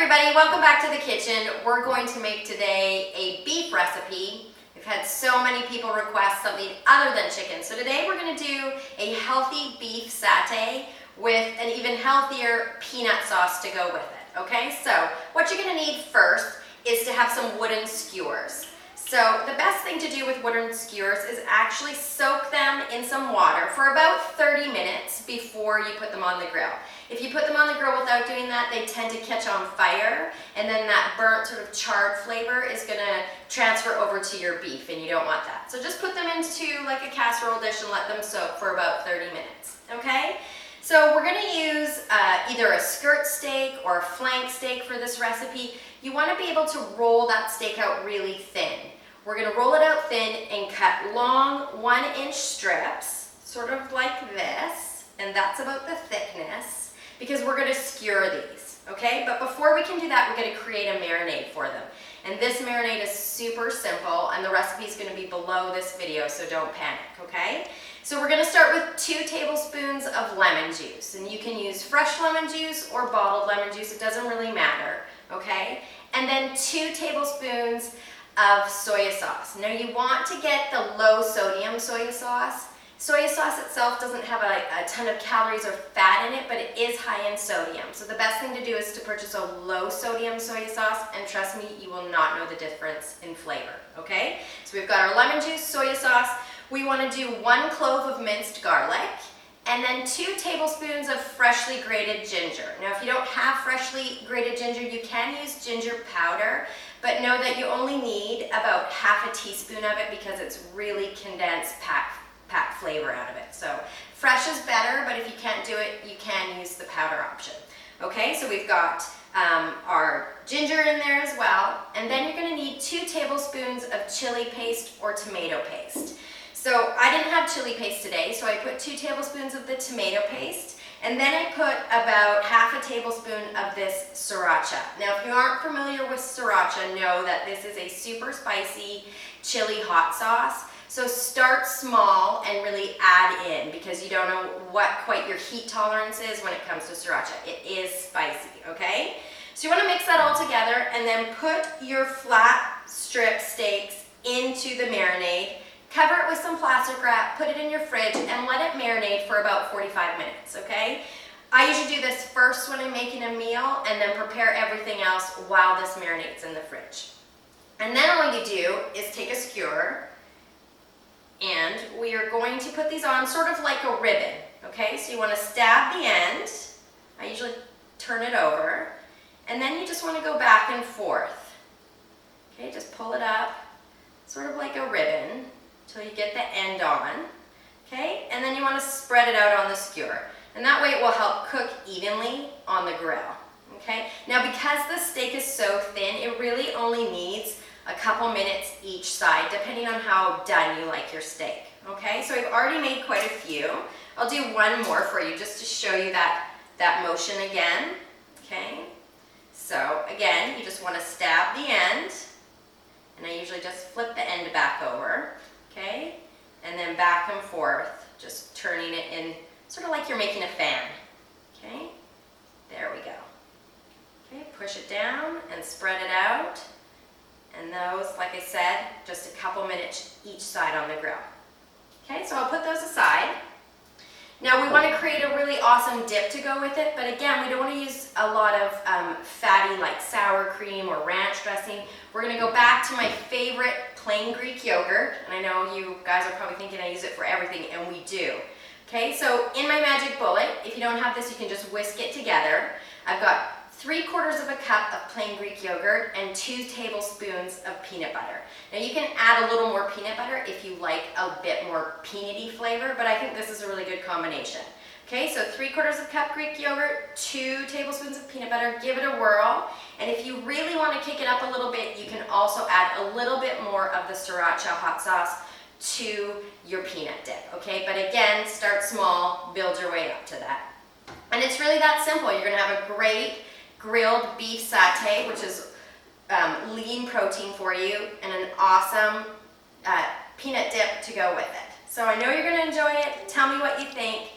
everybody, welcome back to the kitchen. We're going to make today a beef recipe. We've had so many people request something other than chicken. So today we're going to do a healthy beef satay with an even healthier peanut sauce to go with it. Okay, so what you're going to need first is to have some wooden skewers. So the best thing to do with wooden skewers is actually soak them in some water for about 30 minutes before you put them on the grill. If you put them on the grill without doing that, they tend to catch on fire, and then that burnt sort of charred flavor is going to transfer over to your beef, and you don't want that. So just put them into like a casserole dish and let them soak for about 30 minutes, okay? So we're going to use either a skirt steak or a flank steak for this recipe. You want to be able to roll that steak out really thin. We're going to roll it out thin and cut long 1-inch strips, sort of like this, and that's about the thickness, because we're going to skewer these, okay? But before we can do that, we're going to create a marinade for them. And this marinade is super simple, and the recipe is going to be below this video, so don't panic, okay? So we're going to start with 2 tablespoons of lemon juice, and you can use fresh lemon juice or bottled lemon juice, it doesn't really matter, okay? And then 2 tablespoons of soy sauce. Now you want to get the low sodium soy sauce. Soy sauce itself doesn't have a ton of calories or fat in it, but it is high in sodium. So the best thing to do is to purchase a low sodium soy sauce, and trust me, you will not know the difference in flavor, okay? So we've got our lemon juice, soy sauce. We want to do 1 clove of minced garlic, and then 2 tablespoons of freshly grated ginger. Now if you don't have freshly grated ginger, you can use ginger powder, but know that you only need about half a teaspoon of it because it's really condensed, packed flavor out of it. So fresh is better, but if you can't do it, you can use the powder option. Okay, so we've got our ginger in there as well, and then you're going to need 2 tablespoons of chili paste or tomato paste. So I didn't have chili paste today, so I put 2 tablespoons of the tomato paste, and then I put about half a tablespoon of this sriracha. Now if you aren't familiar with sriracha, know that this is a super spicy chili hot sauce. So start small and really add in, because you don't know what quite your heat tolerance is when it comes to sriracha. It is spicy, okay? So you want to mix that all together and then put your flat strip steaks into the marinade. Cover it with some plastic wrap, put it in your fridge, and let it marinate for about 45 minutes, okay? I usually do this first when I'm making a meal and then prepare everything else while this marinates in the fridge. And then all you do is take a skewer, and we are going to put these on sort of like a ribbon, okay? So you want to stab the end. I usually turn it over, and then you just want to go back and forth. Okay, just pull it up, sort of like a ribbon, till you get the end on, okay? And then you want to spread it out on the skewer, and that way it will help cook evenly on the grill, okay? Now because the steak is so thin, it really only needs a couple minutes each side, depending on how done you like your steak, okay? So I've already made quite a few. I'll do one more for you just to show you that motion again, okay? So again, you just want to stab the end, and I usually just flip the end back over, okay? And then back and forth, just turning it in, sort of like you're making a fan, okay? There we go. Okay, push it down and spread it out. And those, like I said, just a couple minutes each side on the grill. Okay, so I'll put those aside. Now we want to create a really awesome dip to go with it, but again, we don't want to use a lot of fatty like sour cream or ranch dressing. We're going to go back to my favorite plain Greek yogurt, and I know you guys are probably thinking I use it for everything, and we do. Okay, so in my magic bullet, if you don't have this, you can just whisk it together. I've got 3/4 of a cup of plain Greek yogurt and 2 tablespoons of peanut butter. Now you can add a little more peanut butter if you like a bit more peanutty flavor, but I think this is a really good combination. Okay, so 3/4 of a cup Greek yogurt, 2 tablespoons of peanut butter, give it a whirl, and if you really want to kick it up a little bit, you can also add a little bit more of the sriracha hot sauce to your peanut dip, okay? But again, start small, build your way up to that. And it's really that simple. You're going to have a great grilled beef satay, which is lean protein for you, and an awesome peanut dip to go with it. So I know you're going to enjoy it. Tell me what you think.